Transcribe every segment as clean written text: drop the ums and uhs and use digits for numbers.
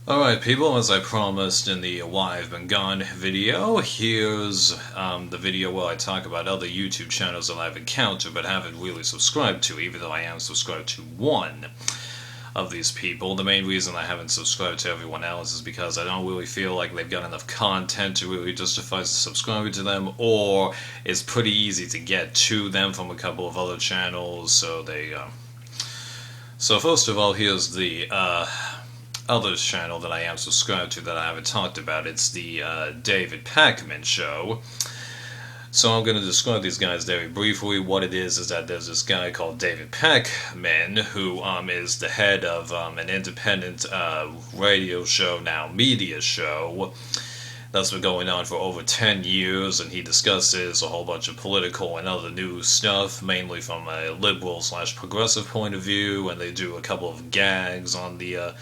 Alright people, as I promised in the Why I've Been Gone video, here's the video where I talk about other YouTube channels that I've encountered but haven't really subscribed to, even though I am subscribed to one of these people. The main reason I haven't subscribed to everyone else is because I don't really feel like they've got enough content to really justify subscribing to them, or it's pretty easy to get to them from a couple of other channels, so So first of all, here's the other channel that I am subscribed to that I haven't talked about. It's the David Pakman Show. So I'm going to describe these guys very briefly. What it is that there's this guy called David Pakman who is the head of an independent radio show, now media show, that's been going on for over 10 years, and he discusses a whole bunch of political and other news stuff, mainly from a liberal/progressive point of view, and they do a couple of gags on the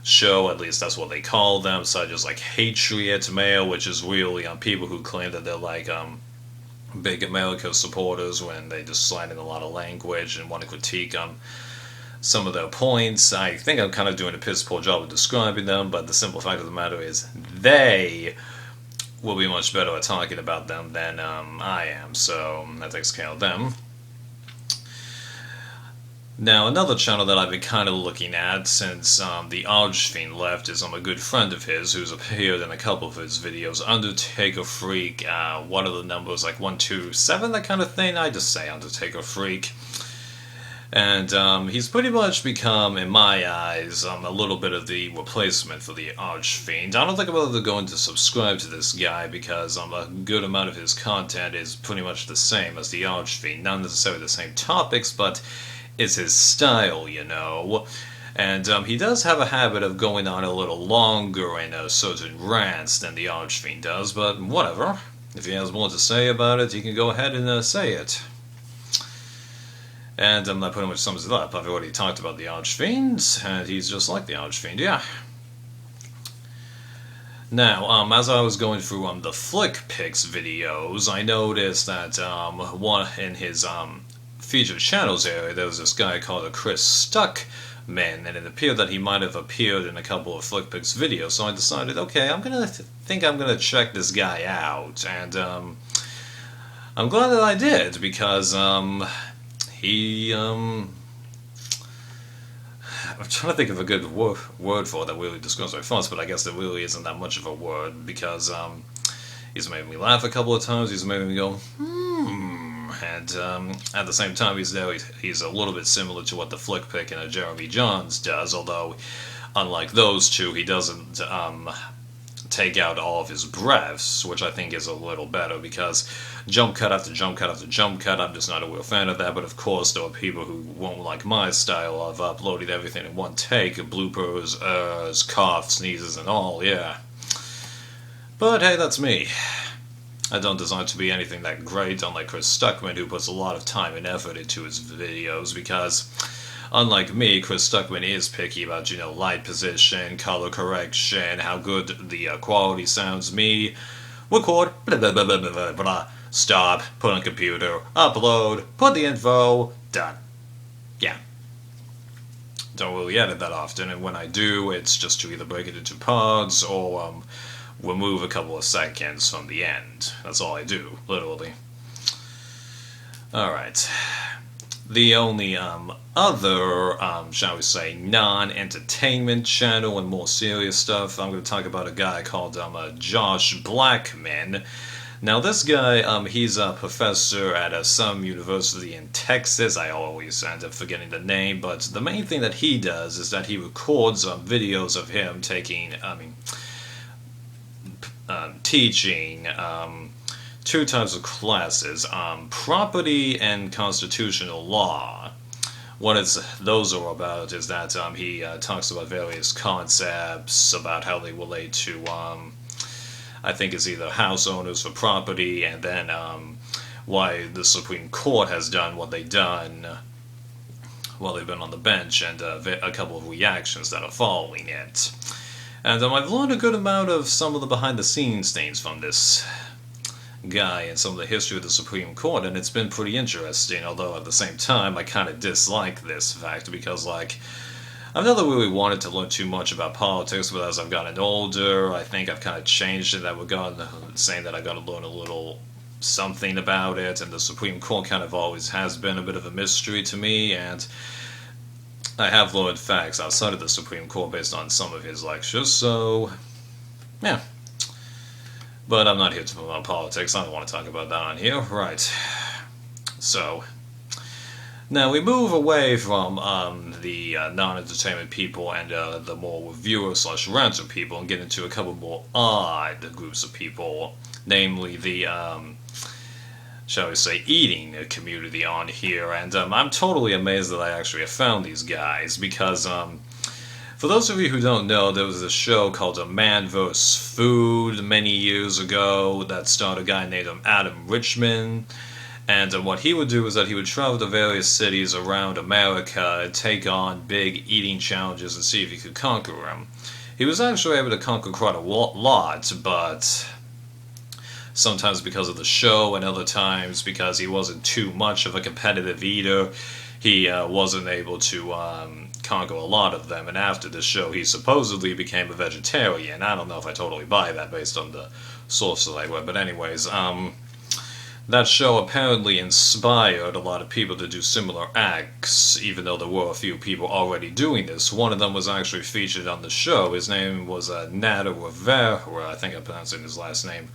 show, at least that's what they call them, such as like Patriot Mail, which is really on people who claim that they're like big America supporters when they just slide in a lot of language and want to critique some of their points. I think I'm kind of doing a piss poor job of describing them, but the simple fact of the matter is they will be much better at talking about them than I am, so that takes care of them. Now, another channel that I've been kind of looking at since the Archfiend left is a good friend of his who's appeared in a couple of his videos, Undertaker Freak. What are the numbers, like 127, that kind of thing? I just say Undertaker Freak. And he's pretty much become, in my eyes, a little bit of the replacement for the Archfiend. I don't think I'm ever going to subscribe to this guy because a good amount of his content is pretty much the same as the Archfiend. Not necessarily the same topics, but it's his style, you know. And he does have a habit of going on a little longer in certain rants than the Archfiend does, but whatever. If he has more to say about it, he can go ahead and say it. And that pretty much sums it up. I've already talked about the Archfiend, and he's just like the Archfiend, yeah. Now, as I was going through the Flick Picks videos, I noticed that one in his featured channels area, there was this guy called Chris Stuckman, and it appeared that he might have appeared in a couple of Flick Picks videos, so I decided, okay, I'm gonna check this guy out, and I'm glad that I did, because he I'm trying to think of a good word for it that really describes my thoughts, but I guess there really isn't that much of a word, because he's made me laugh a couple of times, he's made me go, and at the same time he's a little bit similar to what the Flick Pick and Jeremy Johns does, although unlike those two he doesn't take out all of his breaths, which I think is a little better, because jump cut after jump cut after jump cut, I'm just not a real fan of that. But of course there are people who won't like my style of uploading everything in one take, bloopers, coughs, sneezes and all, yeah. But hey, that's me. I don't design to be anything that great, unlike Chris Stuckman, who puts a lot of time and effort into his videos, because unlike me, Chris Stuckman is picky about, you know, light position, color correction, how good the quality sounds. Me, record, blah, blah, blah, blah, blah, blah, stop, put on computer, upload, put the info, done. Yeah. Don't really edit that often, and when I do, it's just to either break it into parts or remove a couple of seconds from the end. That's all I do, literally. Alright. The only other, shall we say, non-entertainment channel and more serious stuff, I'm going to talk about a guy called Josh Blackman. Now this guy, he's a professor at some university in Texas. I always end up forgetting the name, but the main thing that he does is that he records videos of him teaching two types of classes, property and constitutional law. What those are about is that he talks about various concepts, about how they relate to, I think it's either house owners for property, and then why the Supreme Court has done what they've done while they've been on the bench, and a couple of reactions that are following it. And I've learned a good amount of some of the behind-the-scenes things from this guy and some of the history of the Supreme Court, and it's been pretty interesting, although at the same time I kind of dislike this fact, because, like, I've never really wanted to learn too much about politics, but as I've gotten older, I think I've kind of changed in that regard, saying that I got to learn a little something about it, and the Supreme Court kind of always has been a bit of a mystery to me, and I have learned facts outside of the Supreme Court based on some of his lectures, so yeah. But I'm not here to promote politics, I don't want to talk about that on here. Right. So, now we move away from the non-entertainment people and the more reviewer/ranter people and get into a couple more odd groups of people, namely the shall we say, eating community on here, and I'm totally amazed that I actually have found these guys, because for those of you who don't know, there was a show called A Man vs. Food many years ago that starred a guy named Adam Richman, and what he would do is that he would travel to various cities around America and take on big eating challenges and see if he could conquer them. He was actually able to conquer quite a lot, but sometimes because of the show and other times because he wasn't too much of a competitive eater, he wasn't able to conquer a lot of them, and after the show he supposedly became a vegetarian. I don't know if I totally buy that based on the sources I read, but anyways, that show apparently inspired a lot of people to do similar acts, even though there were a few people already doing this. One of them was actually featured on the show. His name was Nader Rivera, I think I'm pronouncing his last name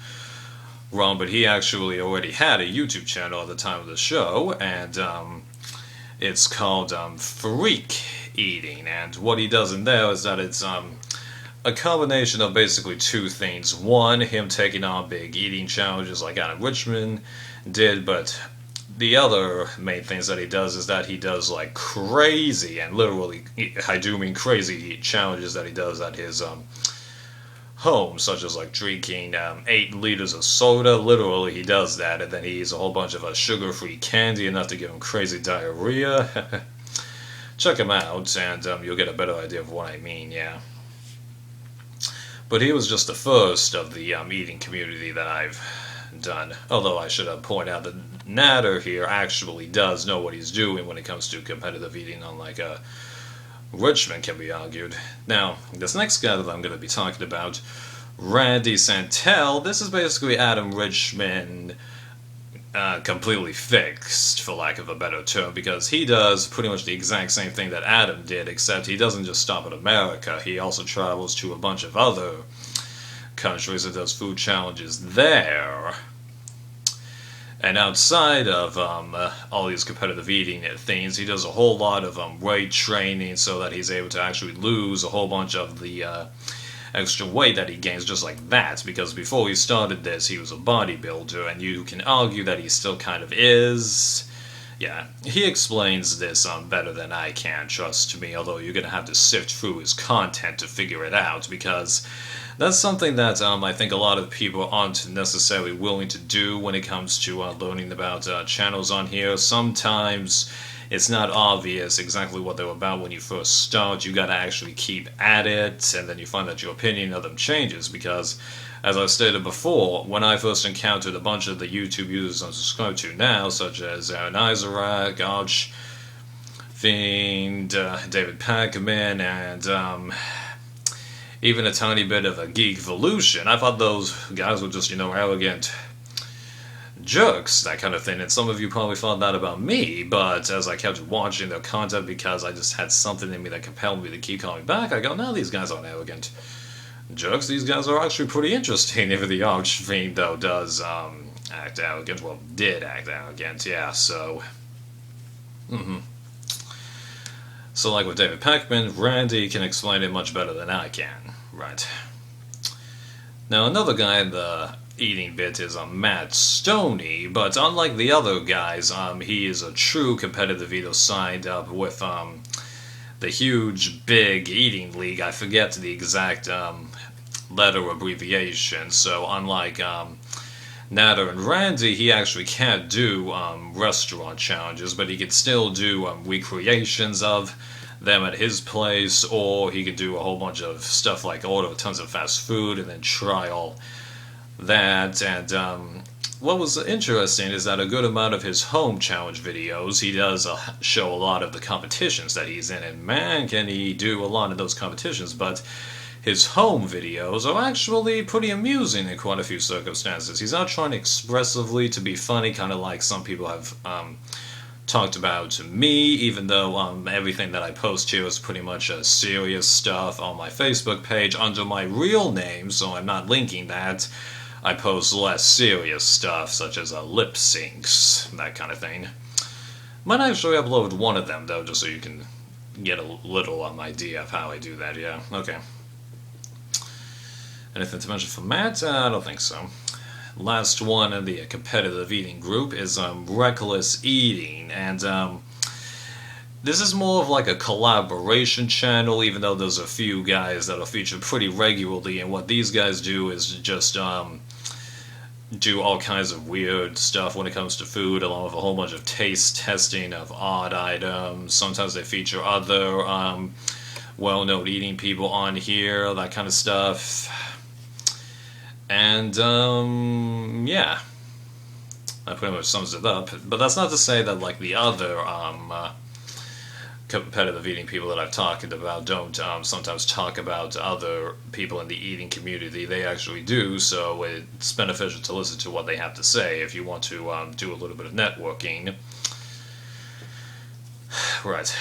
wrong, but he actually already had a YouTube channel at the time of the show, and it's called Freak Eating, and what he does in there is that it's a combination of basically two things. One, him taking on big eating challenges like Adam Richman did, but the other main things that he does is that he does like crazy, and literally I do mean crazy, challenges that he does at his home, such as like drinking 8 liters of soda. Literally, he does that, and then he eats a whole bunch of sugar-free candy, enough to give him crazy diarrhea. Check him out, and you'll get a better idea of what I mean, yeah. But he was just the first of the eating community that I've done. Although I should point out that Nader here actually does know what he's doing when it comes to competitive eating, unlike Richman, can be argued. Now, this next guy that I'm going to be talking about, Randy Santel, this is basically Adam Richman completely fixed, for lack of a better term, because he does pretty much the exact same thing that Adam did, except he doesn't just stop at America. He also travels to a bunch of other countries and does food challenges there. And outside of all these competitive eating things, he does a whole lot of weight training so that he's able to actually lose a whole bunch of the extra weight that he gains just like that. Because before he started this, he was a bodybuilder, and you can argue that he still kind of is. Yeah, he explains this better than I can, trust me, although you're going to have to sift through his content to figure it out, because that's something that I think a lot of people aren't necessarily willing to do when it comes to learning about channels on here. Sometimes it's not obvious exactly what they're about when you first start. You gotta actually keep at it, and then you find that your opinion of them changes, because, as I stated before, when I first encountered a bunch of the YouTube users I'm subscribed to now, such as Aaron Isaac, Arch Fiend, David Pacman, and even a tiny bit of a Geekvolution, I thought those guys were just, arrogant jerks, that kind of thing, and some of you probably thought that about me, but as I kept watching their content, because I just had something in me that compelled me to keep coming back, I go, no, these guys aren't arrogant jerks, these guys are actually pretty interesting. Even the Archfiend, though, does act arrogant, well, did act arrogant, yeah, so, So like with David Pacman, Randy can explain it much better than I can, right? Now another guy in the eating bit is Matt Stoney, but unlike the other guys, he is a true competitive eater signed up with the huge, big eating league. I forget the exact letter abbreviation, so unlike Nader and Randy, he actually can't do restaurant challenges, but he can still do recreations of them at his place, or he could do a whole bunch of stuff like order tons of fast food and then try all that. And what was interesting is that a good amount of his home challenge videos, he does show a lot of the competitions that he's in, and man, can he do a lot of those competitions, but his home videos are actually pretty amusing in quite a few circumstances. He's not trying expressively to be funny, kind of like some people have talked about me, even though everything that I post here is pretty much serious stuff on my Facebook page under my real name, so I'm not linking that. I post less serious stuff, such as lip syncs, that kind of thing. Might actually upload one of them, though, just so you can get a little idea of how I do that, yeah. Okay. Anything to mention for Matt? I don't think so. Last one in the competitive eating group is Reckless Eating, and this is more of like a collaboration channel, even though there's a few guys that are featured pretty regularly, and what these guys do is just do all kinds of weird stuff when it comes to food, along with a whole bunch of taste testing of odd items. Sometimes they feature other well-known eating people on here, that kind of stuff. And, yeah. That pretty much sums it up. But that's not to say that, like, the other competitive eating people that I've talked about don't sometimes talk about other people in the eating community. They actually do, so it's beneficial to listen to what they have to say if you want to do a little bit of networking. Right.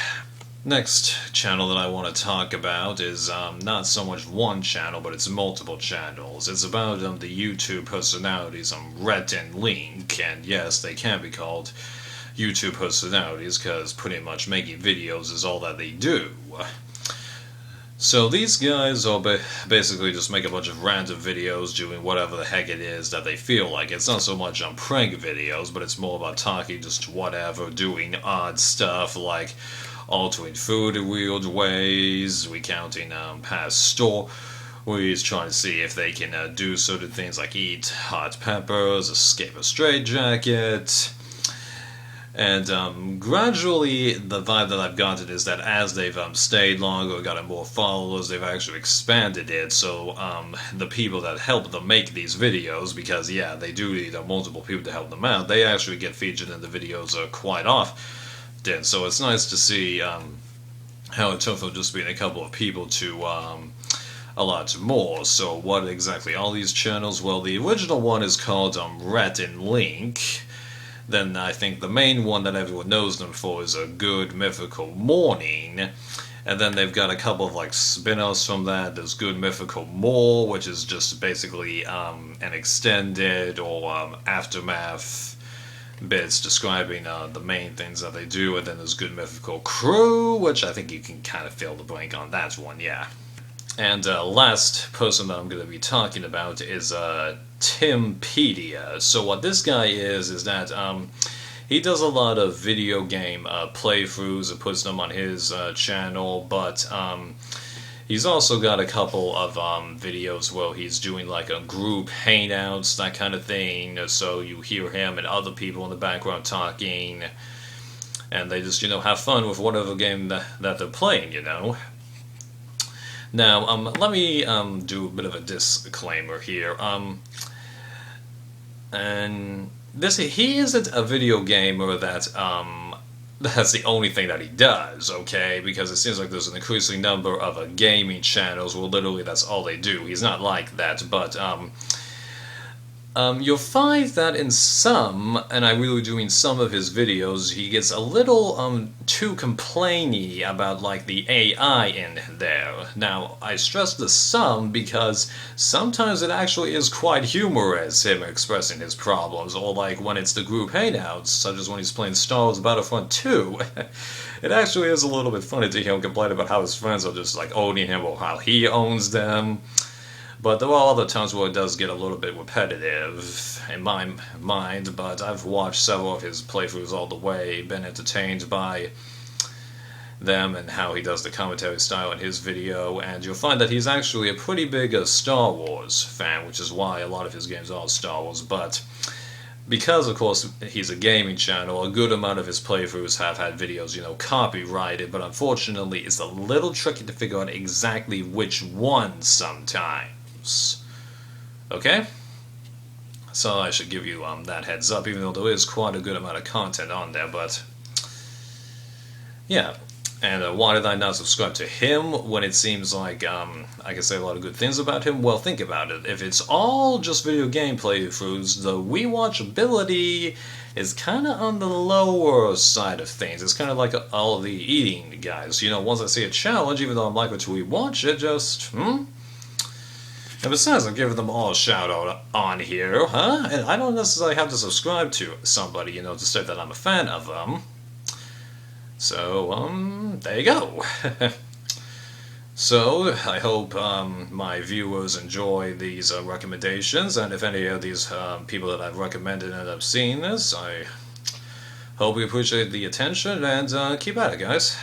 Next channel that I want to talk about is not so much one channel, but it's multiple channels. It's about the YouTube personalities Rhett and Link, and yes, they can be called YouTube personalities because pretty much making videos is all that they do. So these guys are basically just make a bunch of random videos doing whatever the heck it is that they feel like. It's not so much prank videos, but it's more about talking just whatever, doing odd stuff like altering food in weird ways, recounting past stories, trying to see if they can do certain things like eat hot peppers, escape a straitjacket. And gradually, the vibe that I've gotten is that as they've stayed longer, gotten more followers, they've actually expanded it. So the people that help them make these videos, because yeah, they do need multiple people to help them out, they actually get featured in the videos quite often. So it's nice to see how it took from just being a couple of people to a lot more. So what exactly are these channels? Well, the original one is called Rhett and Link. Then I think the main one that everyone knows them for is A Good Mythical Morning. And then they've got a couple of like spin-offs from that. There's Good Mythical More, which is just basically an extended or aftermath bits describing the main things that they do. And then there's Good Mythical Crew, which I think you can kind of fill the blank on that one, yeah. And last person that I'm going to be talking about is Timpedia. So what this guy is that he does a lot of video game playthroughs and puts them on his channel, but he's also got a couple of videos where he's doing like a group hangouts, that kind of thing, so you hear him and other people in the background talking, and they just, have fun with whatever game that they're playing, Now, let me do a bit of a disclaimer here. And he isn't a video gamer that that's the only thing that he does, okay? Because it seems like there's an increasing number of gaming channels where literally that's all they do. He's not like that, but you'll find that in some, and I really do in some of his videos, he gets a little too complainy about like the AI in there. Now, I stress the some because sometimes it actually is quite humorous, him expressing his problems, or like when it's the group hangouts, such as when he's playing Star Wars Battlefront 2. It actually is a little bit funny to hear him complain about how his friends are just like owning him or how he owns them. But there are other times where it does get a little bit repetitive in my mind, but I've watched several of his playthroughs all the way, been entertained by them and how he does the commentary style in his video, and you'll find that he's actually a pretty big Star Wars fan, which is why a lot of his games are Star Wars, but because, of course, he's a gaming channel, a good amount of his playthroughs have had videos, copyrighted, but unfortunately it's a little tricky to figure out exactly which one sometimes. Okay? So I should give you that heads up, even though there is quite a good amount of content on there, but yeah. And why did I not subscribe to him when it seems like I can say a lot of good things about him? Well, think about it. If it's all just video game playthroughs, the rewatchability is kind of on the lower side of things. It's kind of like all the eating guys. You know, once I see a challenge, even though I'm likely to rewatch it, And besides, I'm giving them all a shout out on here, huh? And I don't necessarily have to subscribe to somebody, you know, to say that I'm a fan of them. So, there you go. So, I hope my viewers enjoy these recommendations, and if any of these people that I've recommended end up seeing this, I hope you appreciate the attention, and keep at it, guys.